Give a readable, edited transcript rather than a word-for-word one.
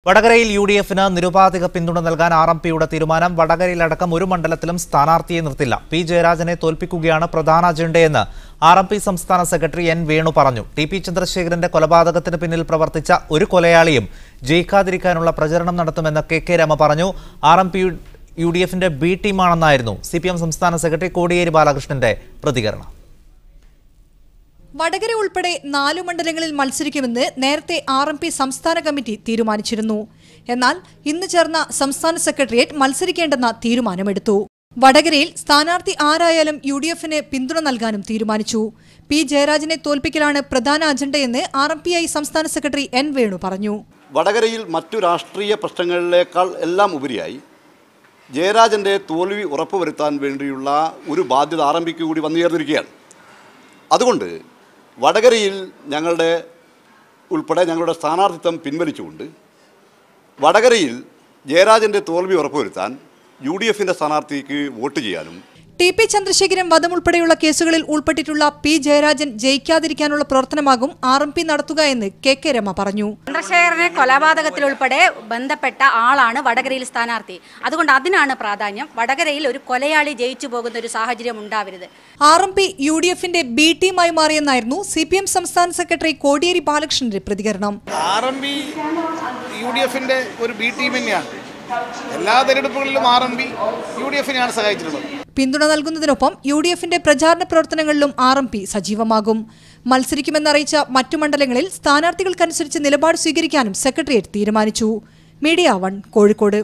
വടകരയിൽ യുഡിഎഫിന് നിരുപാധിക പിന്തുണ നൽകാൻ ആർഎംപിയുടെ തീരുമാനം. വടകരയിലടക്കം ഒരു മണ്ഡലത്തിലും സ്ഥാനാർത്ഥിയെ നിർത്തില്ല. പി ജയരാജനെ തോൽപ്പിക്കുകയാണ് പ്രധാന അജണ്ടയെന്ന് ആർഎംപി സംസ്ഥാന സെക്രട്ടറി എൻ വേണു പറഞ്ഞു. ടി.പി. ചന്ദ്രശേഖരന്റെ കൊലപാതകത്തിന് പിന്നിൽ പ്രവർത്തിച്ച ഒരു കൊലയാളിയും ജയിക്കാതിരിക്കാനുള്ള പ്രചരണം നടത്തുമെന്ന് കെ രമ പറഞ്ഞു. ആർഎംപി യുഡിഎഫിന്റെ ബി ടീമാണെന്നായിരുന്നു സിപിഎം സംസ്ഥാന സെക്രട്ടറി കോടിയേരി ബാലകൃഷ്ണന്റെ പ്രതികരണം. വടകര ഉൾപ്പെടെ 4 മണ്ഡലങ്ങളിൽ മത്സരിക്കുമെന്ന് നേരത്തെ ആർഎംപി സംസ്ഥാന കമ്മിറ്റി തീരുമാനിച്ചിരുന്നു. എന്നാൽ ഇന്ന് ചേർന്ന സംസ്ഥാന സെക്രട്ടേറിയറ്റ് മത്സരിക്കേണ്ടെന്ന തീരുമാനമെടുത്തു. വടകരയിൽ സ്ഥാനാർത്ഥി ആരായാലും യുഡിഎഫിന് പിന്തുണ നൽകാനും തീരുമാനിച്ചു. പി ജയരാജനെ തോൽപ്പിക്കലാണ് പ്രധാന അജണ്ടയെന്ന് ആർഎംപിഐ സംസ്ഥാന സെക്രട്ടറി എൻ വേണു പറഞ്ഞു. വടകരയിൽ മറ്റു രാഷ്ട്രീയ പ്രശ്നങ്ങളിലേക്കാൾ എല്ലാം ഉപരിയായി ജയരാജന്റെ തോൽവി ഉറപ്പുവരുത്താൻ വേണ്ടിയുള്ള ഒരു ബാധ്യത ആർഎംപിക്ക് കൂടി വന്നുചേർന്നിരിക്കുകയാണ്. അതുകൊണ്ട് വടകരയിൽ ഞങ്ങളുടെ സ്ഥാനാർത്ഥിത്വം പിൻവലിച്ചുകൊണ്ട് വടകരയിൽ ജയരാജന്റെ തോൽവി ഉറപ്പുവരുത്താൻ യുഡിഎഫിന്റെ സ്ഥാനാർത്ഥിക്ക് വോട്ട് ചെയ്യാനും ടി.പി. ചന്ദ്രശേഖരൻ വധം ഉൾപ്പെടെയുള്ള കേസുകളിൽ ഉൾപ്പെട്ടിട്ടുള്ള പി ജയരാജൻ ജയിക്കാതിരിക്കാനുള്ള പ്രവർത്തനമാകും ആർഎംപി നടത്തുക എന്ന് കെ രമ പറഞ്ഞു. ചന്ദ്രശേഖരനെ കൊലപാതകത്തിൽ ഉൾപ്പെടെ ബന്ധപ്പെട്ട ആളാണ് വടകരയിൽ സ്ഥാനാർത്ഥി. അതുകൊണ്ട് അതിനാണ് പ്രാധാന്യം. വടകരയിൽ ഒരു കൊലയാളി ജയിച്ചു പോകുന്ന ഒരു സാഹചര്യം ഉണ്ടാവരുത്. ആർഎംപി യുഡിഎഫിന്റെ ബി ടീമായി മാറിയെന്നായിരുന്നു സിപിഎം സംസ്ഥാന സെക്രട്ടറി കോടിയേരി ബാലകൃഷ്ണന്റെ പ്രതികരണം. ആർഎംപി യുഡിഎഫിന്റെ ഒരു ബി ടീം തന്നെയാണ്. എല്ലാ തെരഞ്ഞെടുപ്പുകളിലും ആർഎംപി യുഡിഎഫിനെയാണ് സഹായിച്ചിട്ടുള്ളത്. പിന്തുണ നൽകുന്നതിനൊപ്പം യുഡിഎഫിന്റെ പ്രചാരണ പ്രവർത്തനങ്ങളിലും ആർഎംപി സജീവമാകും. മത്സരിക്കുമെന്നറിയിച്ച മറ്റു മണ്ഡലങ്ങളിൽ സ്ഥാനാർത്ഥികൾക്കനുസരിച്ച് നിലപാട് സ്വീകരിക്കാനും സെക്രട്ടേറിയറ്റ് തീരുമാനിച്ചു. മീഡിയ 1 കോഴിക്കോട്.